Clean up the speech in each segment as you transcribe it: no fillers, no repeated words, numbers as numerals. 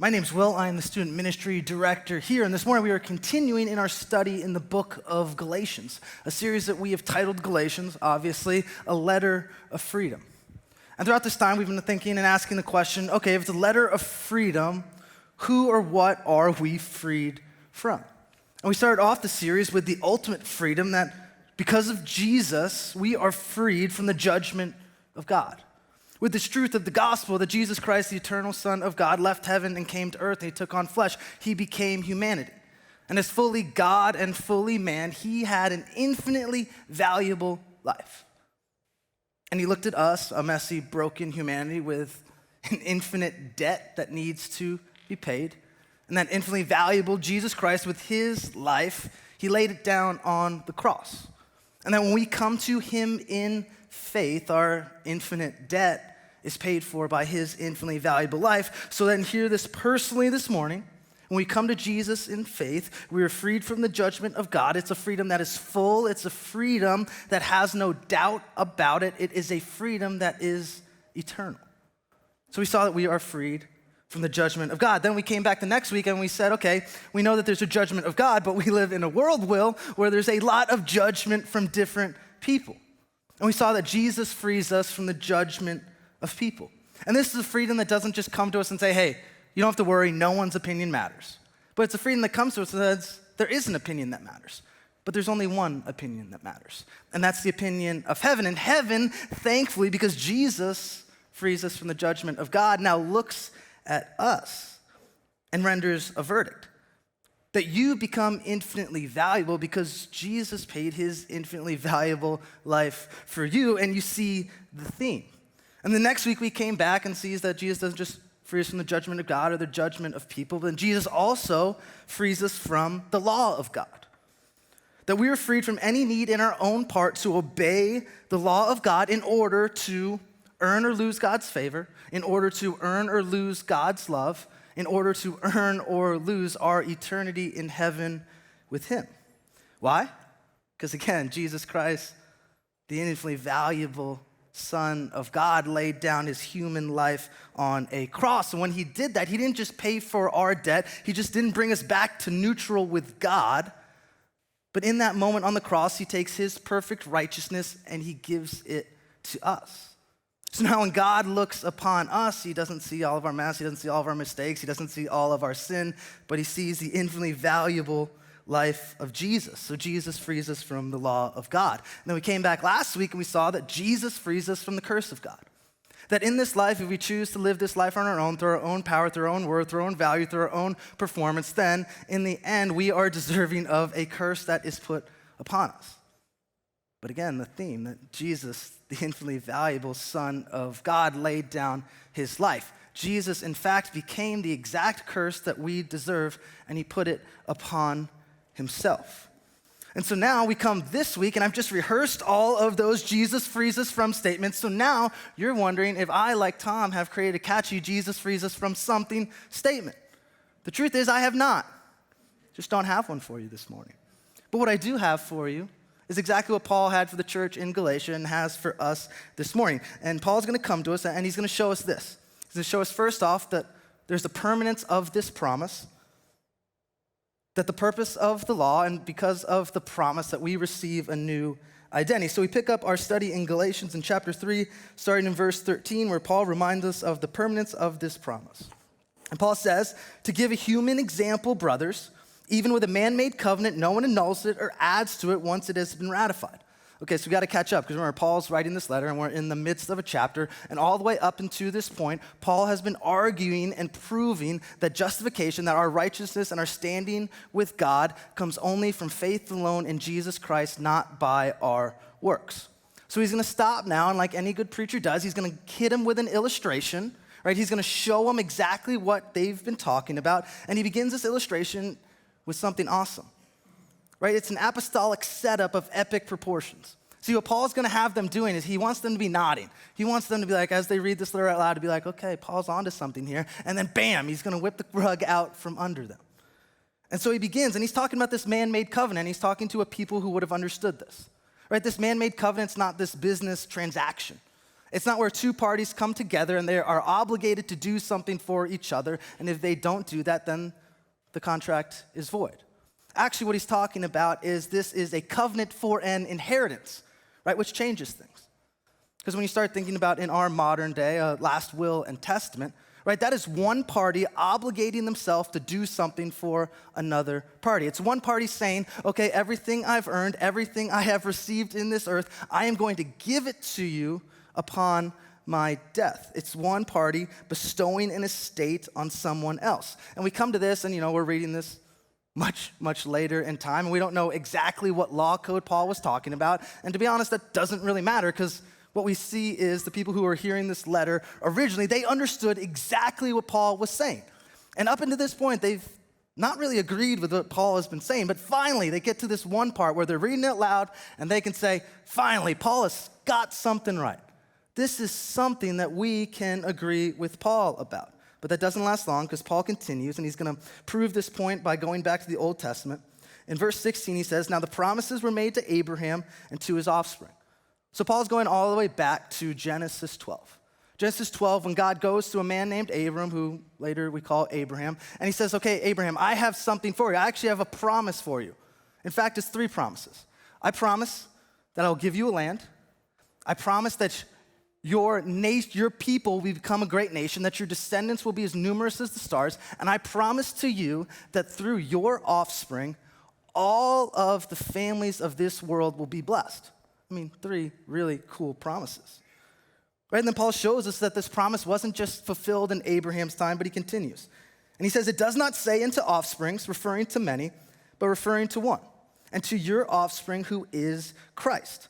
My name's Will. I am the student ministry director here, and this morning we are continuing in our study in the book of Galatians, a series that we have titled Galatians, obviously, a letter of freedom. And throughout this time, we've been thinking and asking the question, okay, if it's a letter of freedom, who or what are we freed from? And we started off the series with the ultimate freedom that because of Jesus, we are freed from the judgment of God. With this truth of the gospel that Jesus Christ, the eternal Son of God, left heaven and came to earth, and he took on flesh. He became humanity. And as fully God and fully man, he had an infinitely valuable life. And he looked at us, a messy, broken humanity with an infinite debt that needs to be paid. And that infinitely valuable Jesus Christ, with his life, he laid it down on the cross. And that when we come to him in faith, our infinite debt is paid for by his infinitely valuable life. So then hear this personally this morning. When we come to Jesus in faith, we are freed from the judgment of God. It's a freedom that is full. It's a freedom that has no doubt about it. It is a freedom that is eternal. So we saw that we are freed from the judgment of God. Then we came back the next week and we said, okay, we know that there's a judgment of God, but we live in a world, Will, where there's a lot of judgment from different people. And we saw that Jesus frees us from the judgment of people. And this is a freedom that doesn't just come to us and say, hey, you don't have to worry, no one's opinion matters. But it's a freedom that comes to us and says, there is an opinion that matters. But there's only one opinion that matters. And that's the opinion of heaven. And heaven, thankfully, because Jesus frees us from the judgment of God, now looks at us and renders a verdict. That you become infinitely valuable because Jesus paid his infinitely valuable life for you, and you see the theme. And the next week we came back and sees that Jesus doesn't just free us from the judgment of God or the judgment of people, but Jesus also frees us from the law of God. That we are freed from any need in our own part to obey the law of God in order to earn or lose God's favor, in order to earn or lose God's love, in order to earn or lose our eternity in heaven with him. Why? Because again, Jesus Christ, the infinitely valuable Son of God, laid down his human life on a cross. And when he did that, he didn't just pay for our debt. He just didn't bring us back to neutral with God. But in that moment on the cross, he takes his perfect righteousness and he gives it to us. So now when God looks upon us, he doesn't see all of our mess, he doesn't see all of our mistakes, he doesn't see all of our sin, but he sees the infinitely valuable life of Jesus. So Jesus frees us from the law of God. And then we came back last week and we saw that Jesus frees us from the curse of God. That in this life, if we choose to live this life on our own, through our own power, through our own worth, through our own value, through our own performance, then in the end, we are deserving of a curse that is put upon us. But again, the theme that Jesus, the infinitely valuable Son of God, laid down his life. Jesus, in fact, became the exact curse that we deserve, and he put it upon himself. And so now we come this week, and I've just rehearsed all of those Jesus frees us from statements. So now you're wondering if I, like Tom, have created a catchy Jesus frees us from something statement. The truth is I have not. Just don't have one for you this morning. But what I do have for you is exactly what Paul had for the church in Galatia and has for us this morning. And Paul's going to come to us, and he's going to show us this. He's going to show us first off that there's the permanence of this promise, that the purpose of the law, and because of the promise that we receive a new identity. So we pick up our study in Galatians in chapter 3, starting in verse 13, where Paul reminds us of the permanence of this promise. And Paul says, to give a human example, brothers, even with a man-made covenant, no one annuls it or adds to it once it has been ratified. Okay, so we got to catch up, because remember, Paul's writing this letter, and we're in the midst of a chapter, and all the way up until this point, Paul has been arguing and proving that justification, that our righteousness and our standing with God comes only from faith alone in Jesus Christ, not by our works. So he's going to stop now, and like any good preacher does, he's going to hit him with an illustration, right? He's going to show them exactly what they've been talking about, and he begins this illustration with something awesome. Right? It's an apostolic setup of epic proportions. See, what Paul's going to have them doing is he wants them to be nodding. He wants them to be like, as they read this letter out loud, to be like, okay, Paul's onto something here. And then bam, he's going to whip the rug out from under them. And so he begins, and he's talking about this man-made covenant. He's talking to a people who would have understood this. Right? This man-made covenant's not this business transaction. It's not where two parties come together and they are obligated to do something for each other, and if they don't do that, then the contract is void. Actually, what he's talking about is this is a covenant for an inheritance, right, which changes things. Because when you start thinking about in our modern day, last will and testament, right, that is one party obligating themselves to do something for another party. It's one party saying, okay, everything I've earned, everything I have received in this earth, I am going to give it to you upon my death. It's one party bestowing an estate on someone else. And we come to this, and we're reading this much, much later in time, and we don't know exactly what law code Paul was talking about. And to be honest, that doesn't really matter, because what we see is the people who are hearing this letter originally, they understood exactly what Paul was saying. And up until this point, they've not really agreed with what Paul has been saying, but finally they get to this one part where they're reading it loud and they can say, finally, Paul has got something right. This is something that we can agree with Paul about. But that doesn't last long, because Paul continues, and he's going to prove this point by going back to the Old Testament. In verse 16, he says, now the promises were made to Abraham and to his offspring. So Paul's going all the way back to Genesis 12. Genesis 12, when God goes to a man named Abram, who later we call Abraham, and he says, okay, Abraham, I have something for you. I actually have a promise for you. In fact, it's 3 promises. I promise that I'll give you a land. I promise that your people will become a great nation, that your descendants will be as numerous as the stars, and I promise to you that through your offspring, all of the families of this world will be blessed. 3 really cool promises. Right? And then Paul shows us that this promise wasn't just fulfilled in Abraham's time, but he continues. And he says, it does not say into offsprings, referring to many, but referring to one, and to your offspring who is Christ.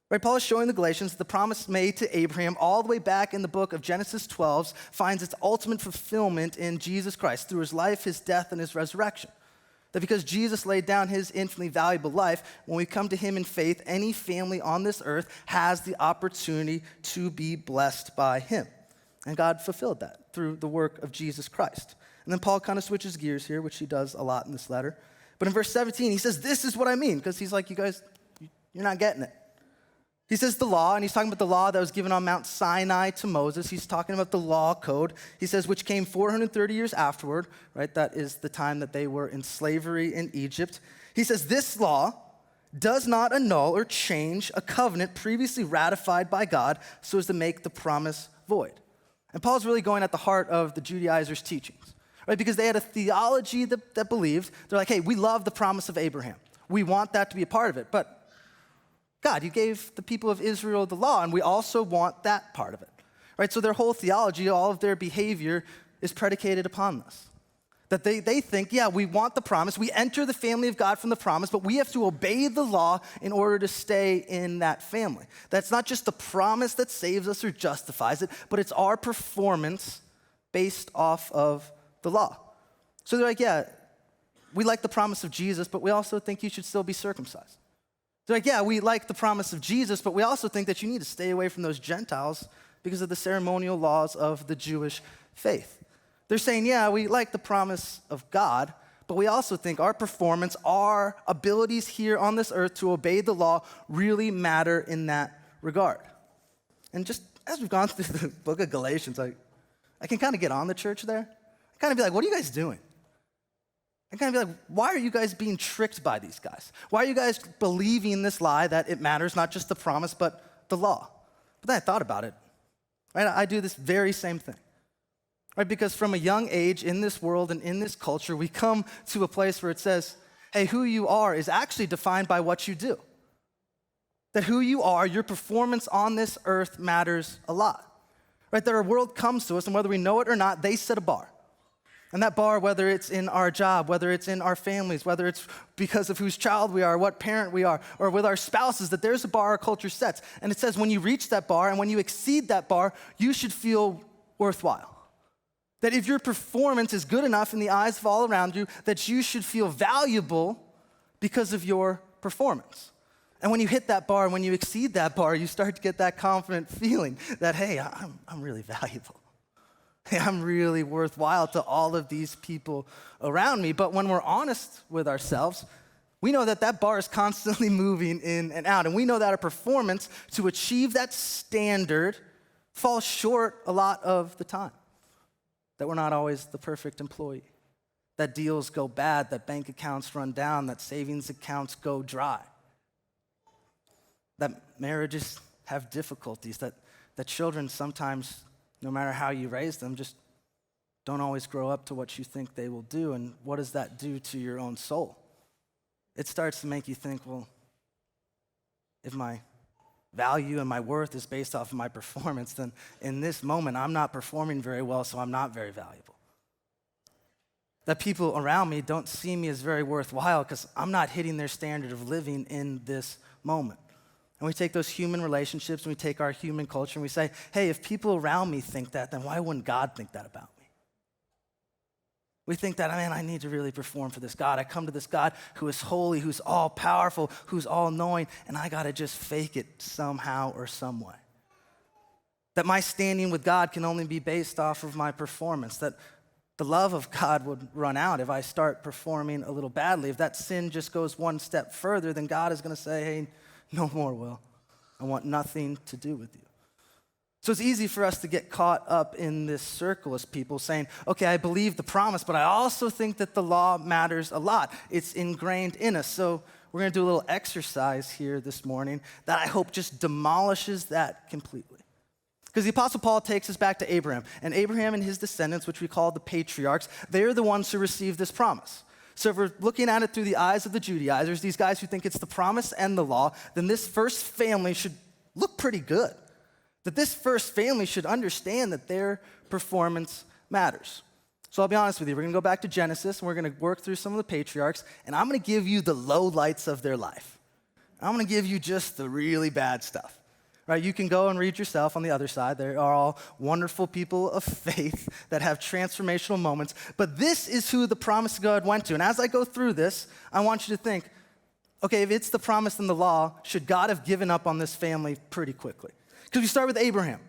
Right? Paul is showing the Galatians the promise made to Abraham all the way back in the book of Genesis 12 finds its ultimate fulfillment in Jesus Christ through his life, his death, and his resurrection. That because Jesus laid down his infinitely valuable life, when we come to him in faith, any family on this earth has the opportunity to be blessed by him. And God fulfilled that through the work of Jesus Christ. And then Paul kind of switches gears here, which he does a lot in this letter. But in verse 17, he says, this is what I mean, because he's like, you guys, you're not getting it. He says the law, and he's talking about the law that was given on Mount Sinai to Moses. He's talking about the law code. He says, which came 430 years afterward, right? That is the time that they were in slavery in Egypt. He says, this law does not annul or change a covenant previously ratified by God so as to make the promise void. And Paul's really going at the heart of the Judaizers' teachings, right? Because they had a theology that believed, they're like, hey, we love the promise of Abraham. We want that to be a part of it, but God, you gave the people of Israel the law, and we also want that part of it, right? So their whole theology, all of their behavior is predicated upon this. That they think, yeah, we want the promise. We enter the family of God from the promise, but we have to obey the law in order to stay in that family. That's not just the promise that saves us or justifies it, but it's our performance based off of the law. So they're like, yeah, we like the promise of Jesus, but we also think you should still be circumcised. They're like, yeah, we like the promise of Jesus, but we also think that you need to stay away from those Gentiles because of the ceremonial laws of the Jewish faith. They're saying, yeah, we like the promise of God, but we also think our performance, our abilities here on this earth to obey the law really matter in that regard. And just as we've gone through the book of Galatians, I can kind of get on the church there. I kind of be like, what are you guys doing? I kind of be like, why are you guys being tricked by these guys? Why are you guys believing this lie that it matters not just the promise, but the law? But then I thought about it. Right? I do this very same thing. Right? Because from a young age in this world and in this culture, we come to a place where it says, hey, who you are is actually defined by what you do. That who you are, your performance on this earth matters a lot. Right? That our world comes to us, and whether we know it or not, they set a bar. And that bar, whether it's in our job, whether it's in our families, whether it's because of whose child we are, what parent we are, or with our spouses, that there's a bar our culture sets. And it says when you reach that bar and when you exceed that bar, you should feel worthwhile. That if your performance is good enough in the eyes of all around you, that you should feel valuable because of your performance. And when you hit that bar and when you exceed that bar, you start to get that confident feeling that, hey, I'm really valuable. I'm really worthwhile to all of these people around me. But when we're honest with ourselves, we know that that bar is constantly moving in and out. And we know that our performance to achieve that standard falls short a lot of the time, that we're not always the perfect employee, that deals go bad, that bank accounts run down, that savings accounts go dry, that marriages have difficulties, that children sometimes, no matter how you raise them, just don't always grow up to what you think they will do. And what does that do to your own soul? It starts to make you think, well, if my value and my worth is based off of my performance, then in this moment, I'm not performing very well, so I'm not very valuable. That people around me don't see me as very worthwhile because I'm not hitting their standard of living in this moment. And we take those human relationships and we take our human culture and we say, hey, if people around me think that, then why wouldn't God think that about me? We think that, man, I need to really perform for this God. I come to this God who is holy, who's all-powerful, who's all-knowing, and I got to just fake it somehow or some way. That my standing with God can only be based off of my performance, that the love of God would run out if I start performing a little badly. If that sin just goes one step further, then God is going to say, hey, no more, Will. I want nothing to do with you. So it's easy for us to get caught up in this circle as people saying, okay, I believe the promise, but I also think that the law matters a lot. It's ingrained in us. So we're going to do a little exercise here this morning that I hope just demolishes that completely. Because the Apostle Paul takes us back to Abraham. And Abraham and his descendants, which we call the patriarchs, they're the ones who received this promise. So if we're looking at it through the eyes of the Judaizers, these guys who think it's the promise and the law, then this first family should look pretty good. That this first family should understand that their performance matters. So I'll be honest with you. We're going to go back to Genesis, and we're going to work through some of the patriarchs, and I'm going to give you the lowlights of their life. I'm going to give you just the really bad stuff. Right? You can go and read yourself on the other side. They are all wonderful people of faith that have transformational moments. But this is who the promise of God went to. And as I go through this, I want you to think, okay, if it's the promise and the law, should God have given up on this family pretty quickly? Because we start with Abraham.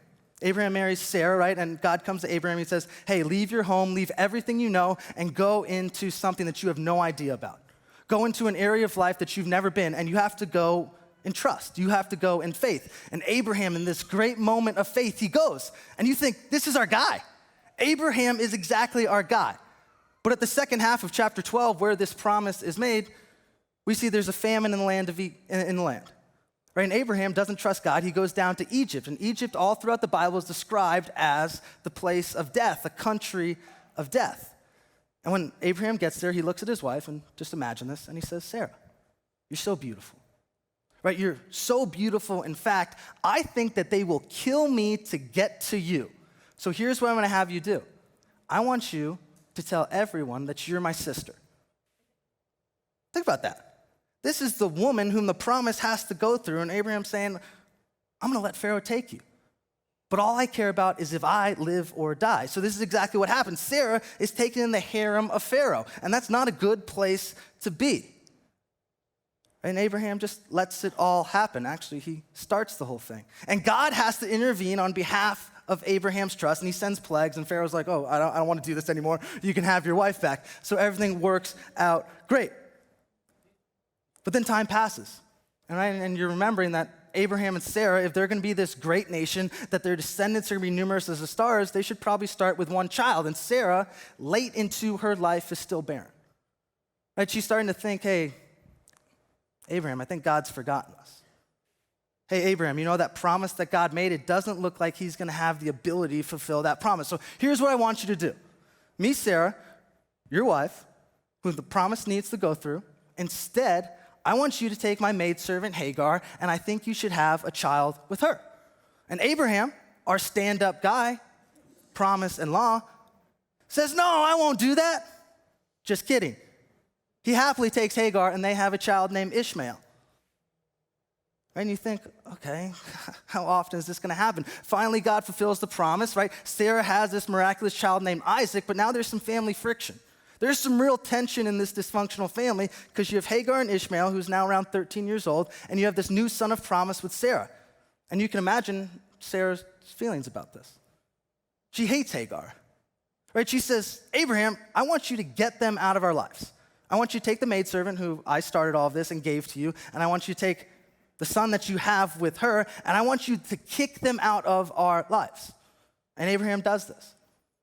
Abraham marries Sarah, right? And God comes to Abraham and he says, hey, leave your home, leave everything you know, and go into something that you have no idea about. Go into an area of life that you've never been, and you have to go in trust. You have to go in faith. And Abraham, in this great moment of faith, he goes. And you think, this is our guy. Abraham is exactly our guy. But at the second half of chapter 12, where this promise is made, we see there's a famine in the land. Right? And Abraham doesn't trust God. He goes down to Egypt. And Egypt, all throughout the Bible, is described as the place of death, a country of death. And when Abraham gets there, he looks at his wife, and just imagine this, and he says, Sarah, you're so beautiful. Right? You're so beautiful. In fact, I think that they will kill me to get to you. So here's what I'm going to have you do. I want you to tell everyone that you're my sister. Think about that. This is the woman whom the promise has to go through, and Abraham's saying, I'm going to let Pharaoh take you. But all I care about is if I live or die. So this is exactly what happens. Sarah is taken in the harem of Pharaoh, and that's not a good place to be. And Abraham just lets it all happen. Actually, he starts the whole thing. And God has to intervene on behalf of Abraham's trust, and he sends plagues, and Pharaoh's like, oh, I don't want to do this anymore. You can have your wife back. So everything works out great. But then time passes, and you're remembering that Abraham and Sarah, if they're going to be this great nation, that their descendants are going to be numerous as the stars, they should probably start with one child. And Sarah, late into her life, is still barren. Right? She's starting to think, hey, Abraham, I think God's forgotten us. Hey, Abraham, you know that promise that God made, it doesn't look like he's going to have the ability to fulfill that promise. So here's what I want you to do. Me, Sarah, your wife, who the promise needs to go through, instead, I want you to take my maidservant Hagar, and I think you should have a child with her. And Abraham, our stand-up guy, promise and law, says, no, I won't do that. Just kidding. He happily takes Hagar, and they have a child named Ishmael. And you think, okay, how often is this going to happen? Finally, God fulfills the promise, right? Sarah has this miraculous child named Isaac, but now there's some family friction. There's some real tension in this dysfunctional family because you have Hagar and Ishmael, who's now around 13 years old, and you have this new son of promise with Sarah. And you can imagine Sarah's feelings about this. She hates Hagar, right? She says, Abraham, I want you to get them out of our lives. I want you to take the maidservant who I started all of this and gave to you, and I want you to take the son that you have with her, and I want you to kick them out of our lives. And Abraham does this.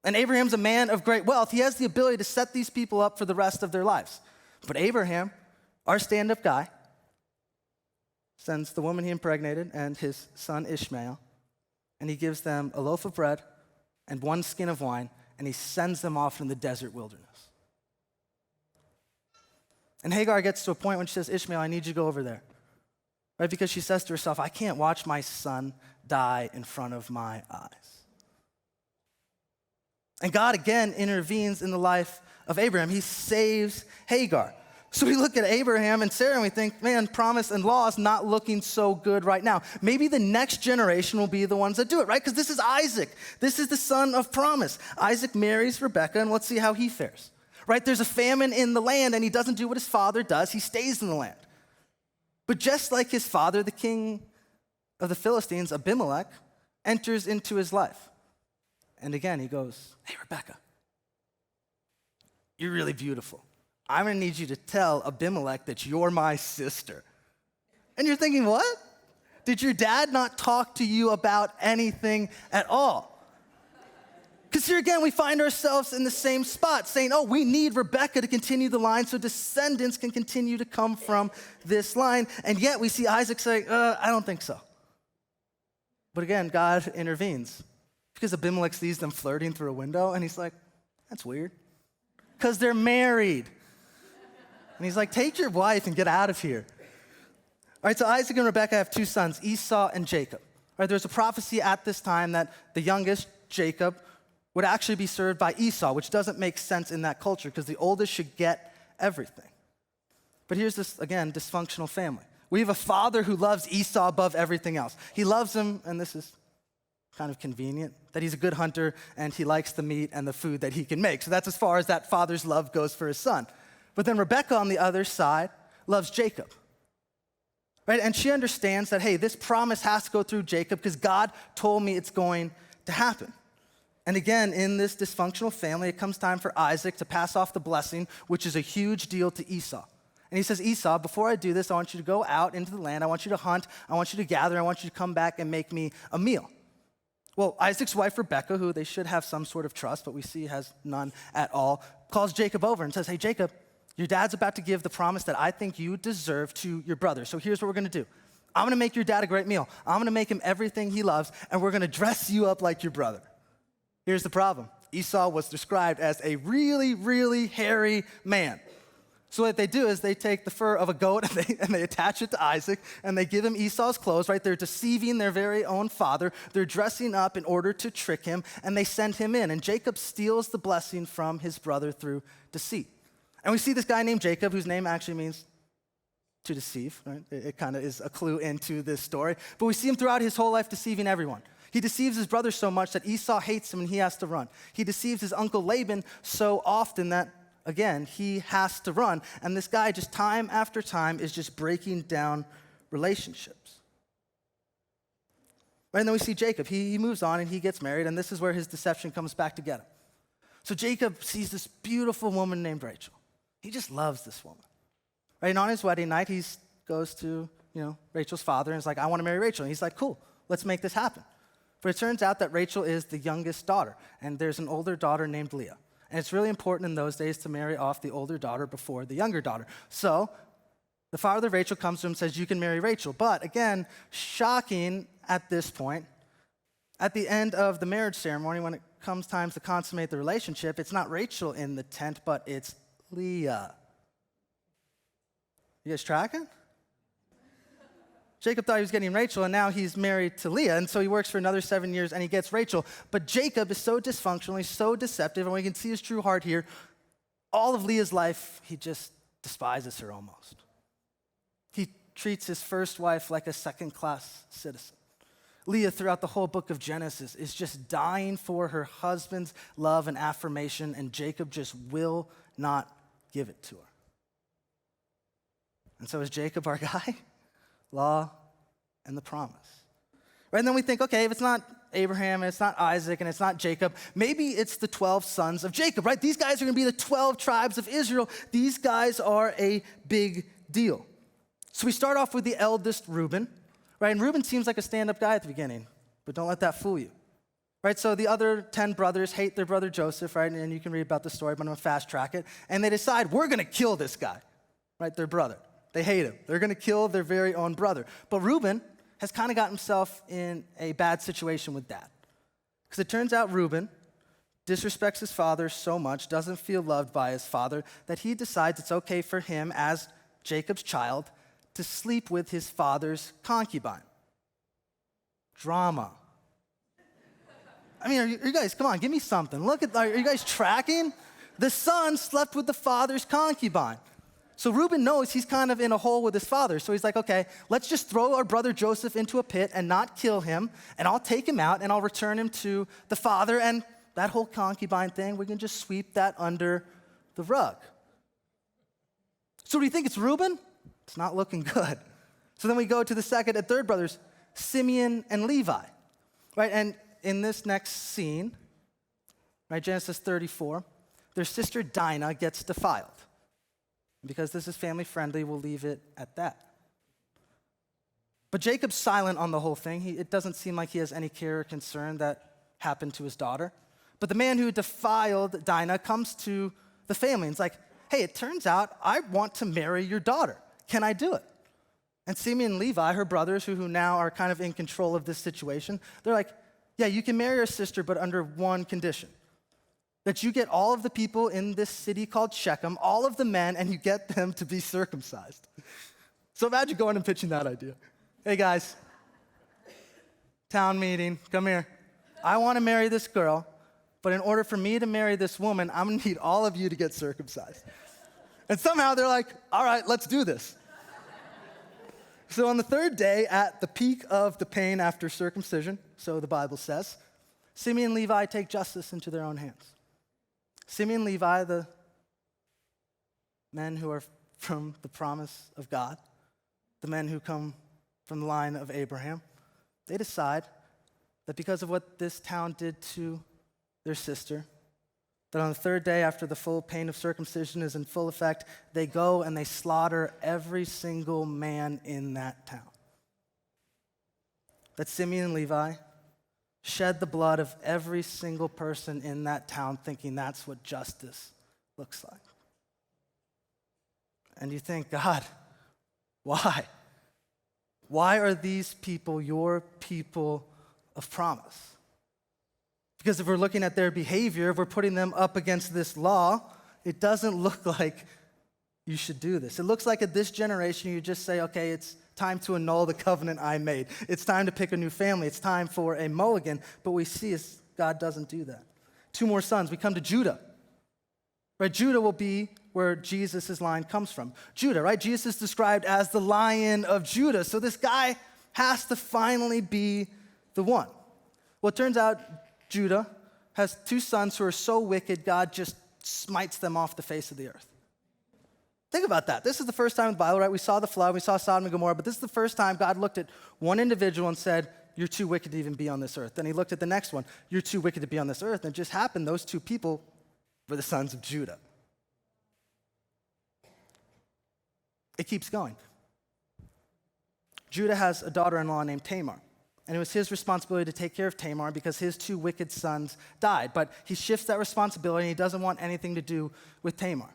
And Abraham's a man of great wealth. He has the ability to set these people up for the rest of their lives. But Abraham, our stand-up guy, sends the woman he impregnated and his son Ishmael, and he gives them a loaf of bread and one skin of wine, and he sends them off in the desert wilderness. And Hagar gets to a point when she says, Ishmael, I need you to go over there. Right? Because she says to herself, I can't watch my son die in front of my eyes. And God again intervenes in the life of Abraham. He saves Hagar. So we look at Abraham and Sarah and we think, man, promise and law is not looking so good right now. Maybe the next generation will be the ones that do it, right? Because this is Isaac. This is the son of promise. Isaac marries Rebekah, and let's see how he fares. Right? There's a famine in the land, and he doesn't do what his father does. He stays in the land. But just like his father, the king of the Philistines, Abimelech, enters into his life. And again, he goes, hey, Rebekah, you're really beautiful. I'm going to need you to tell Abimelech that you're my sister. And you're thinking, what? Did your dad not talk to you about anything at all? Because here again, we find ourselves in the same spot, saying, oh, we need Rebekah to continue the line so descendants can continue to come from this line. And yet we see Isaac say, I don't think so. But again, God intervenes. Because Abimelech sees them flirting through a window, and he's like, that's weird. Because they're married. And he's like, take your wife and get out of here. All right, so Isaac and Rebekah have two sons, Esau and Jacob. All right, there's a prophecy at this time that the youngest, Jacob, would actually be served by Esau, which doesn't make sense in that culture because the oldest should get everything. But here's this, again, dysfunctional family. We have a father who loves Esau above everything else. He loves him, and this is kind of convenient, that he's a good hunter and he likes the meat and the food that he can make. So that's as far as that father's love goes for his son. But then Rebekah on the other side loves Jacob. Right? And she understands that, hey, this promise has to go through Jacob because God told me it's going to happen. And again, in this dysfunctional family, it comes time for Isaac to pass off the blessing, which is a huge deal to Esau. And he says, Esau, before I do this, I want you to go out into the land. I want you to hunt. I want you to gather. I want you to come back and make me a meal. Well, Isaac's wife, Rebekah, who they should have some sort of trust, but we see has none at all, calls Jacob over and says, hey, Jacob, your dad's about to give the promise that I think you deserve to your brother. So here's what we're going to do. I'm going to make your dad a great meal. I'm going to make him everything he loves, and we're going to dress you up like your brother. Here's the problem. Esau was described as a really, really hairy man. So what they do is they take the fur of a goat and they attach it to Isaac and they give him Esau's clothes, right? They're deceiving their very own father. They're dressing up in order to trick him, and they send him in. And Jacob steals the blessing from his brother through deceit. And we see this guy named Jacob, whose name actually means to deceive, right? It kind of is a clue into this story. But we see him throughout his whole life deceiving everyone. He deceives his brother so much that Esau hates him and he has to run. He deceives his uncle Laban so often that, again, he has to run. And this guy just time after time is just breaking down relationships. Right, and then we see Jacob. He moves on and he gets married, and this is where his deception comes back to get him. So Jacob sees this beautiful woman named Rachel. He just loves this woman. Right, and on his wedding night, he goes to, Rachel's father and is like, I want to marry Rachel. And he's like, cool, let's make this happen. But it turns out that Rachel is the youngest daughter, and there's an older daughter named Leah. And it's really important in those days to marry off the older daughter before the younger daughter. So the father of Rachel comes to him and says, you can marry Rachel. But again, shocking at this point, at the end of the marriage ceremony, when it comes time to consummate the relationship, it's not Rachel in the tent, but it's Leah. You guys tracking? Jacob thought he was getting Rachel, and now he's married to Leah, and so he works for another 7 years, and he gets Rachel. But Jacob is so dysfunctional, he's so deceptive, and we can see his true heart here. All of Leah's life, he just despises her almost. He treats his first wife like a second-class citizen. Leah, throughout the whole book of Genesis, is just dying for her husband's love and affirmation, and Jacob just will not give it to her. And so is Jacob our guy? Law and the promise. Right? And then we think, okay, if it's not Abraham, and it's not Isaac, and it's not Jacob, maybe it's the 12 sons of Jacob, right? These guys are going to be the 12 tribes of Israel. These guys are a big deal. So we start off with the eldest, Reuben, right? And Reuben seems like a stand-up guy at the beginning, but don't let that fool you, right? So the other 10 brothers hate their brother Joseph, right? And you can read about the story, but I'm going to fast track it. And they decide, we're going to kill this guy, right? Their brother. They hate him. They're going to kill their very own brother. But Reuben has kind of got himself in a bad situation with Dad. Because it turns out Reuben disrespects his father so much, doesn't feel loved by his father, that he decides it's okay for him, as Jacob's child, to sleep with his father's concubine. Drama. I mean, are you guys, come on, give me something. Look at, are you guys tracking? The son slept with the father's concubine. So Reuben knows he's kind of in a hole with his father. So he's like, okay, let's just throw our brother Joseph into a pit and not kill him, and I'll take him out and I'll return him to the father, and that whole concubine thing, we can just sweep that under the rug. So do you think it's Reuben? It's not looking good. So then we go to the second and third brothers, Simeon and Levi, right? And in this next scene, right, Genesis 34, their sister Dinah gets defiled. Because this is family friendly, we'll leave it at that. But Jacob's silent on the whole thing. It doesn't seem like he has any care or concern that happened to his daughter. But the man who defiled Dinah comes to the family and is like, hey, it turns out I want to marry your daughter. Can I do it? And Simeon and Levi, her brothers, who now are kind of in control of this situation, they're like, yeah, you can marry our sister, but under one condition. That you get all of the people in this city called Shechem, all of the men, and you get them to be circumcised. So imagine going and pitching that idea. Hey guys, town meeting, come here. I want to marry this girl, but in order for me to marry this woman, I'm going to need all of you to get circumcised. And somehow they're like, all right, let's do this. So on the third day, at the peak of the pain after circumcision, so the Bible says, Simeon and Levi take justice into their own hands. Simeon and Levi, the men who are from the promise of God, the men who come from the line of Abraham, they decide that because of what this town did to their sister, that on the third day after the full pain of circumcision is in full effect, they go and they slaughter every single man in that town. That Simeon and Levi shed the blood of every single person in that town, thinking that's what justice looks like. And you think, God, why? Why are these people your people of promise? Because if we're looking at their behavior, if we're putting them up against this law, it doesn't look like you should do this. It looks like at this generation, you just say, okay, it's time to annul the covenant I made. It's time to pick a new family. It's time for a mulligan. But we see is God doesn't do that. 2 more sons. We come to Judah. Right? Judah will be where Jesus' line comes from. Judah, right? Jesus is described as the Lion of Judah. So this guy has to finally be the one. Well, it turns out Judah has 2 sons who are so wicked, God just smites them off the face of the earth. Think about that. This is the first time in the Bible, right? We saw the flood, we saw Sodom and Gomorrah, but this is the first time God looked at one individual and said, you're too wicked to even be on this earth. Then he looked at the next one, you're too wicked to be on this earth. And it just happened, those 2 people were the sons of Judah. It keeps going. Judah has a daughter-in-law named Tamar. And it was his responsibility to take care of Tamar because his 2 wicked sons died. But he shifts that responsibility and he doesn't want anything to do with Tamar.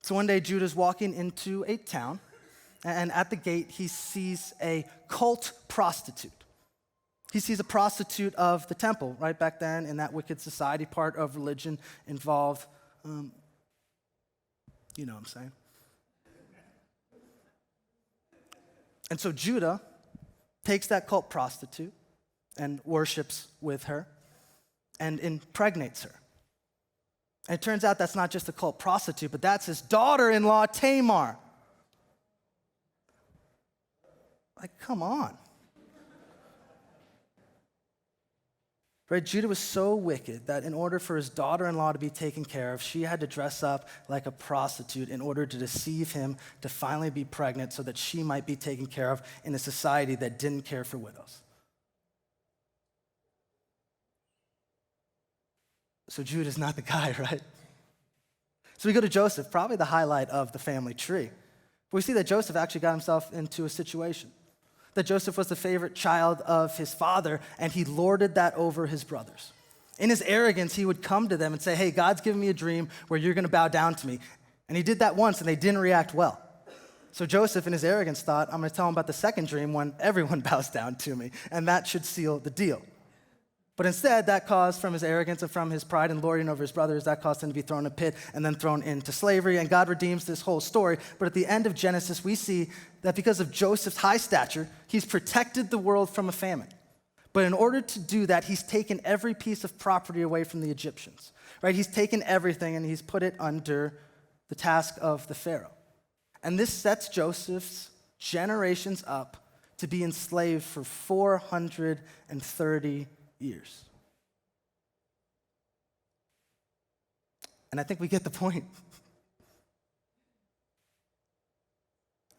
So one day, Judah's walking into a town, and at the gate, he sees a cult prostitute. He sees a prostitute of the temple. Right back then, in that wicked society, part of religion involved, you know what I'm saying. And so Judah takes that cult prostitute and worships with her and impregnates her. And it turns out that's not just a cult prostitute, but that's his daughter-in-law, Tamar. Like, come on. Right? Judah was so wicked that in order for his daughter-in-law to be taken care of, she had to dress up like a prostitute in order to deceive him to finally be pregnant so that she might be taken care of in a society that didn't care for widows. So Judah's not the guy, right? So we go to Joseph, probably the highlight of the family tree. We see that Joseph actually got himself into a situation. That Joseph was the favorite child of his father, and he lorded that over his brothers. In his arrogance, he would come to them and say, hey, God's given me a dream where you're going to bow down to me. And he did that once, and they didn't react well. So Joseph, in his arrogance, thought, I'm going to tell him about the second dream when everyone bows down to me, and that should seal the deal. But instead, that caused, from his arrogance and from his pride and lording over his brothers, that caused him to be thrown in a pit and then thrown into slavery. And God redeems this whole story. But at the end of Genesis, we see that because of Joseph's high stature, he's protected the world from a famine. But in order to do that, he's taken every piece of property away from the Egyptians. Right? He's taken everything and he's put it under the task of the Pharaoh. And this sets Joseph's generations up to be enslaved for 430 years. And I think we get the point.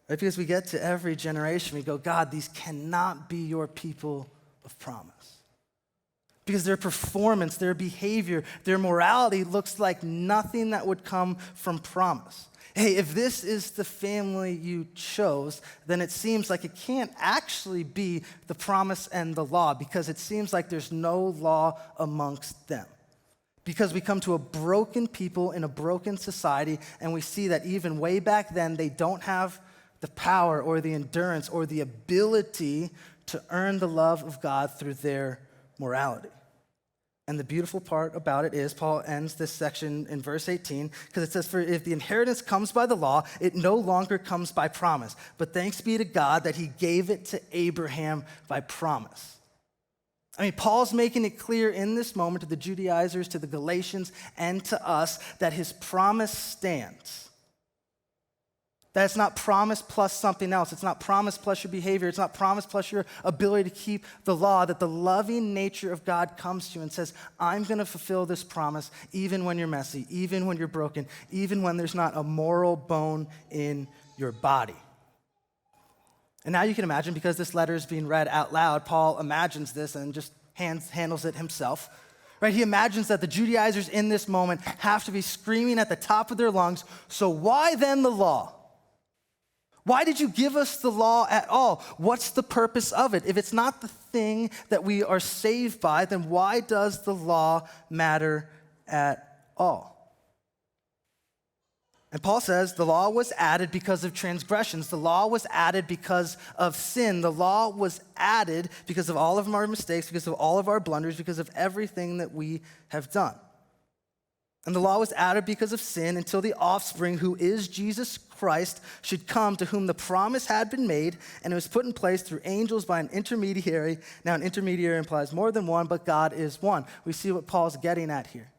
Right? Because we get to every generation, we go, God, these cannot be your people of promise. Because their performance, their behavior, their morality looks like nothing that would come from promise. Hey, if this is the family you chose, then it seems like it can't actually be the promise and the law, because it seems like there's no law amongst them. Because we come to a broken people in a broken society, and we see that even way back then, they don't have the power or the endurance or the ability to earn the love of God through their morality. And the beautiful part about it is, Paul ends this section in verse 18, because it says, for if the inheritance comes by the law, it no longer comes by promise. But thanks be to God that he gave it to Abraham by promise. I mean, Paul's making it clear in this moment to the Judaizers, to the Galatians, and to us that his promise stands. That it's not promise plus something else. It's not promise plus your behavior. It's not promise plus your ability to keep the law. That the loving nature of God comes to you and says, I'm going to fulfill this promise even when you're messy, even when you're broken, even when there's not a moral bone in your body. And now you can imagine, because this letter is being read out loud, Paul imagines this and just handles it himself. Right? He imagines that the Judaizers in this moment have to be screaming at the top of their lungs, so why then the law? Why did you give us the law at all? What's the purpose of it? If it's not the thing that we are saved by, then why does the law matter at all? And Paul says the law was added because of transgressions. The law was added because of sin. The law was added because of all of our mistakes, because of all of our blunders, because of everything that we have done. And the law was added because of sin until the offspring, who is Jesus Christ, should come, to whom the promise had been made, and it was put in place through angels by an intermediary. Now, an intermediary implies more than one, but God is one. We see what Paul's getting at here.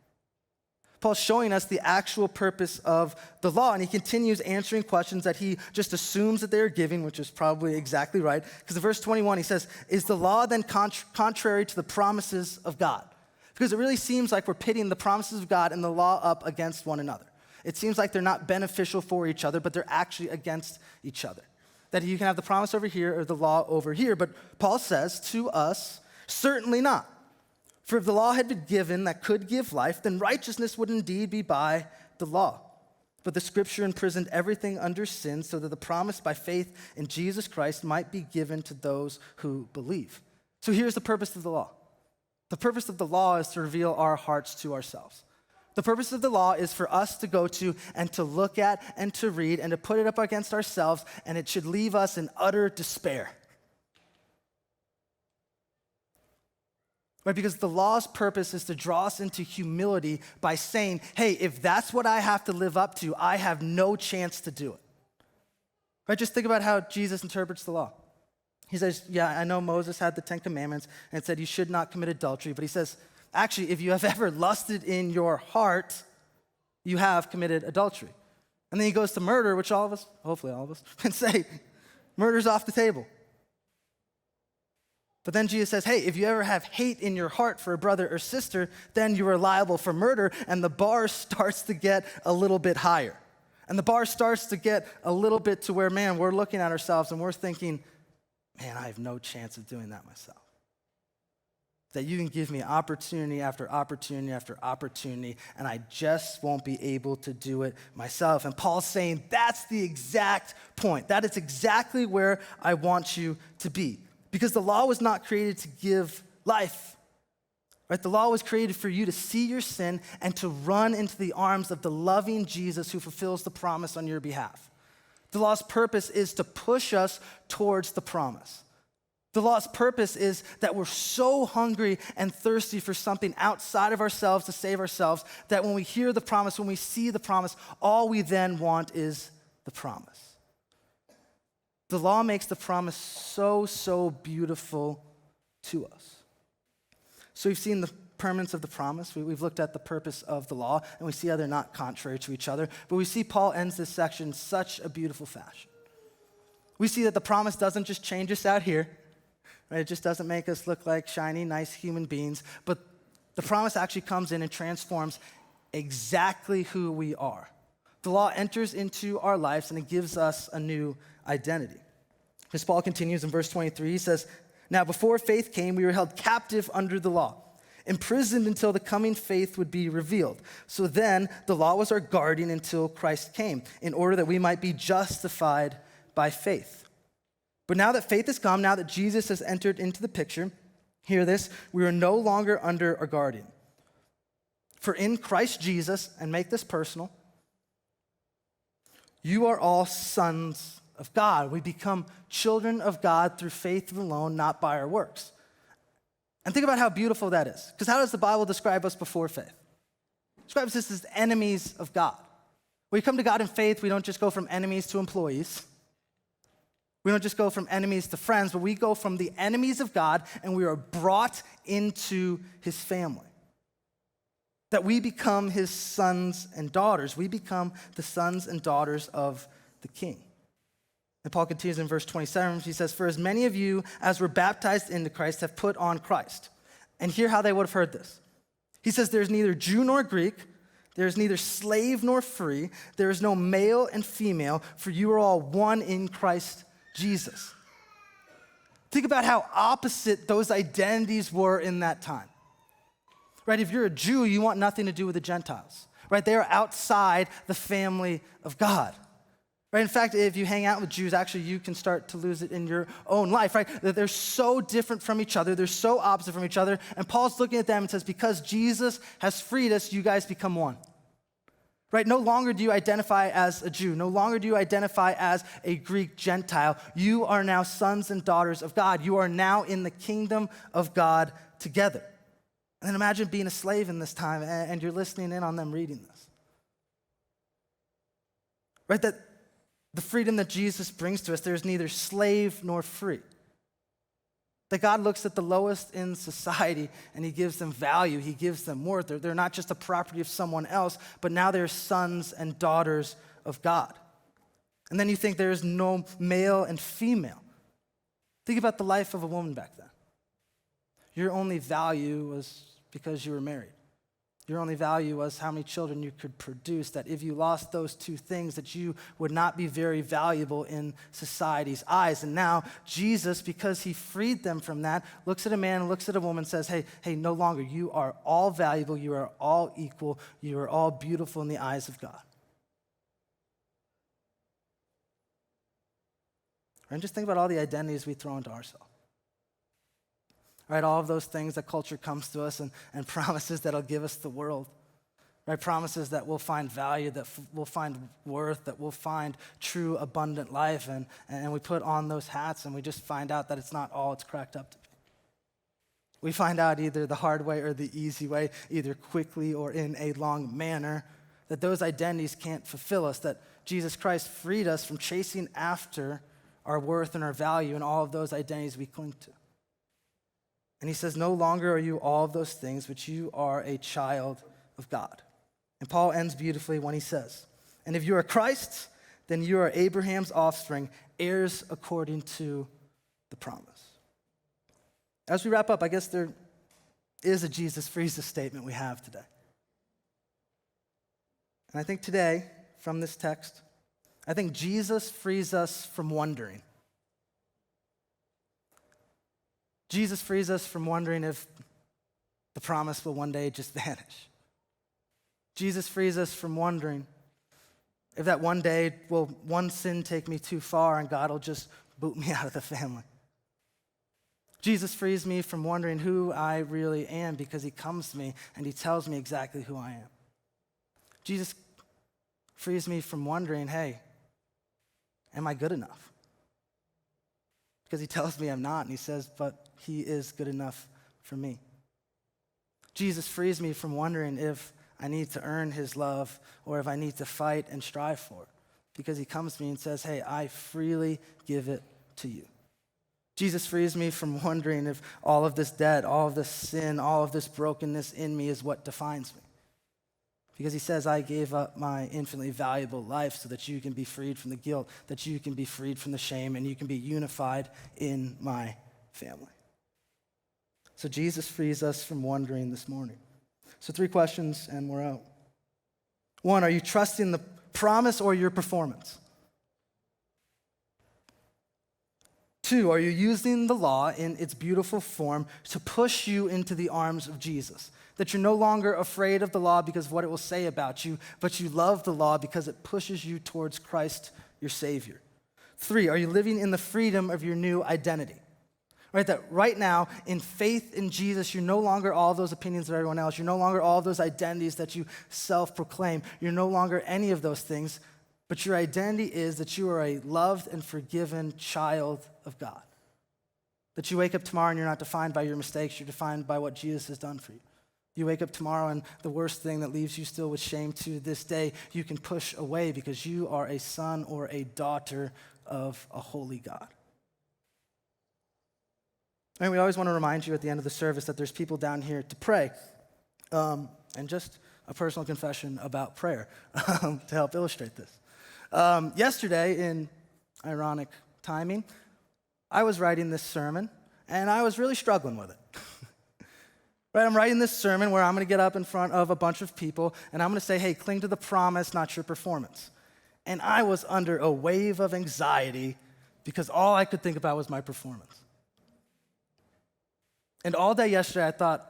Paul's showing us the actual purpose of the law, and he continues answering questions that he just assumes that they're giving, which is probably exactly right. Because in verse 21, he says, is the law then contrary to the promises of God? Because it really seems like we're pitting the promises of God and the law up against one another. It seems like they're not beneficial for each other, but they're actually against each other. That you can have the promise over here or the law over here. But Paul says to us, certainly not. For if the law had been given that could give life, then righteousness would indeed be by the law. But the scripture imprisoned everything under sin, so that the promise by faith in Jesus Christ might be given to those who believe. So here's the purpose of the law. The purpose of the law is to reveal our hearts to ourselves. The purpose of the law is for us to go to and to look at and to read and to put it up against ourselves, and it should leave us in utter despair. Right? Because the law's purpose is to draw us into humility by saying, hey, if that's what I have to live up to, I have no chance to do it. Right? Just think about how Jesus interprets the law. He says, yeah, I know Moses had the 10 Commandments and it said you should not commit adultery, but he says, actually, if you have ever lusted in your heart, you have committed adultery. And then he goes to murder, which all of us, hopefully all of us, can say, murder's off the table. But then Jesus says, hey, if you ever have hate in your heart for a brother or sister, then you are liable for murder, and the bar starts to get a little bit higher. And the bar starts to get a little bit to where, man, we're looking at ourselves and we're thinking, man, I have no chance of doing that myself. that you can give me opportunity after opportunity after opportunity, and I just won't be able to do it myself. And Paul's saying that's the exact point. That is exactly where I want you to be. Because the law was not created to give life. Right? The law was created for you to see your sin and to run into the arms of the loving Jesus who fulfills the promise on your behalf. The law's purpose is to push us towards the promise. The law's purpose is that we're so hungry and thirsty for something outside of ourselves to save ourselves that when we hear the promise, when we see the promise, all we then want is the promise. The law makes the promise so beautiful to us. So we've seen the permanence of the promise. We've looked at the purpose of the law, and we see how they're not contrary to each other. But we see Paul ends this section in such a beautiful fashion. We see that the promise doesn't just change us out here. Right? It just doesn't make us look like shiny, nice human beings. But the promise actually comes in and transforms exactly who we are. The law enters into our lives, and it gives us a new identity. As Paul continues in verse 23, he says, "Now before faith came, we were held captive under the law, imprisoned until the coming faith would be revealed. So then the law was our guardian until Christ came, in order that we might be justified by faith. But now that faith has come, now that Jesus has entered into the picture, hear this, we are no longer under a guardian. For in Christ Jesus," and make this personal, "you are all sons of God." We become children of God through faith alone, not by our works. And think about how beautiful that is. Because how does the Bible describe us before faith? It describes us as enemies of God. When we come to God in faith, we don't just go from enemies to employees. We don't just go from enemies to friends, but we go from the enemies of God and we are brought into his family. That we become his sons and daughters. We become the sons and daughters of the King. And Paul continues in verse 27, he says, "For as many of you as were baptized into Christ have put on Christ." And hear how they would have heard this. He says, "There's neither Jew nor Greek, there is neither slave nor free, there is no male and female, for you are all one in Christ Jesus." Think about how opposite those identities were in that time. Right? If you're a Jew, you want nothing to do with the Gentiles. Right? They are outside the family of God. Right? In fact, if you hang out with Jews, actually you can start to lose it in your own life, right? That they're so different from each other, they're so opposite from each other, and Paul's looking at them and says, because Jesus has freed us, you guys become one. Right? No longer do you identify as a Jew. No longer do you identify as a Greek Gentile. You are now sons and daughters of God. You are now in the kingdom of God together. And then imagine being a slave in this time and you're listening in on them reading this. Right? That the freedom that Jesus brings to us, there is neither slave nor free. That God looks at the lowest in society and he gives them value, he gives them worth. They're not just a property of someone else, but now they're sons and daughters of God. And then you think there is no male and female. Think about the life of a woman back then. Your only value was because you were married. Your only value was how many children you could produce, that if you lost those two things, that you would not be very valuable in society's eyes. And now Jesus, because he freed them from that, looks at a man, looks at a woman, says, hey, no longer. You are all valuable. You are all equal. You are all beautiful in the eyes of God. And just think about all the identities we throw into ourselves. Right, all of those things that culture comes to us and promises that'll give us the world. Right, promises that we'll find value, that we'll find worth, that we'll find true abundant life. And we put on those hats and we just find out that it's not all it's cracked up to be. We find out either the hard way or the easy way, either quickly or in a long manner, that those identities can't fulfill us, that Jesus Christ freed us from chasing after our worth and our value and all of those identities we cling to. And he says, no longer are you all of those things, but you are a child of God. And Paul ends beautifully when he says, and if you are Christ, then you are Abraham's offspring, heirs according to the promise. As we wrap up, I guess there is a Jesus frees us statement we have today. And I think today, from this text, I think Jesus frees us from wondering. Jesus frees us from wondering if the promise will one day just vanish. Jesus frees us from wondering if that one day, will one sin take me too far and God will just boot me out of the family. Jesus frees me from wondering who I really am because he comes to me and he tells me exactly who I am. Jesus frees me from wondering, hey, am I good enough? Because he tells me I'm not, and he says, but he is good enough for me. Jesus frees me from wondering if I need to earn his love or if I need to fight and strive for it. Because he comes to me and says, hey, I freely give it to you. Jesus frees me from wondering if all of this debt, all of this sin, all of this brokenness in me is what defines me. Because he says, I gave up my infinitely valuable life so that you can be freed from the guilt, that you can be freed from the shame, and you can be unified in my family. So Jesus frees us from wondering this morning. So 3 questions and we're out. 1, are you trusting the promise or your performance? 2, are you using the law in its beautiful form to push you into the arms of Jesus? That you're no longer afraid of the law because of what it will say about you, but you love the law because it pushes you towards Christ, your Savior. 3, are you living in the freedom of your new identity? Right, that right now, in faith in Jesus, you're no longer all those opinions of everyone else. You're no longer all those identities that you self-proclaim. You're no longer any of those things, but your identity is that you are a loved and forgiven child of God. That you wake up tomorrow and you're not defined by your mistakes. You're defined by what Jesus has done for you. You wake up tomorrow and the worst thing that leaves you still with shame to this day, you can push away because you are a son or a daughter of a holy God. And we always want to remind you at the end of the service that there's people down here to pray. And just a personal confession about prayer to help illustrate this. Yesterday, in ironic timing, I was writing this sermon, and I was really struggling with it. Right, I'm writing this sermon where I'm going to get up in front of a bunch of people, and I'm going to say, hey, cling to the promise, not your performance. And I was under a wave of anxiety because all I could think about was my performance. And all day yesterday, I thought,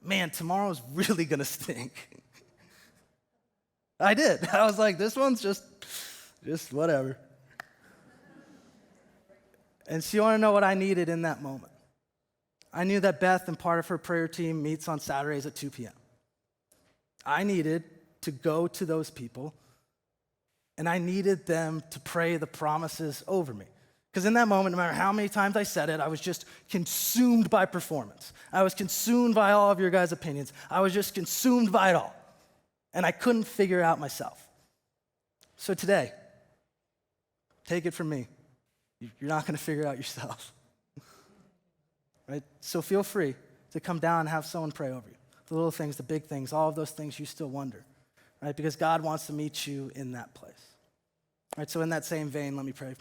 man, tomorrow's really going to stink. I did. I was like, this one's just whatever. And so you want to know what I needed in that moment? I knew that Beth and part of her prayer team meets on Saturdays at 2 p.m. I needed to go to those people, and I needed them to pray the promises over me. Because in that moment, no matter how many times I said it, I was just consumed by performance. I was consumed by all of your guys' opinions. I was just consumed by it all. And I couldn't figure it out myself. So today, take it from me. You're not going to figure it out yourself. Right? So feel free to come down and have someone pray over you. The little things, the big things, all of those things you still wonder. Right? Because God wants to meet you in that place. Right? So in that same vein, let me pray.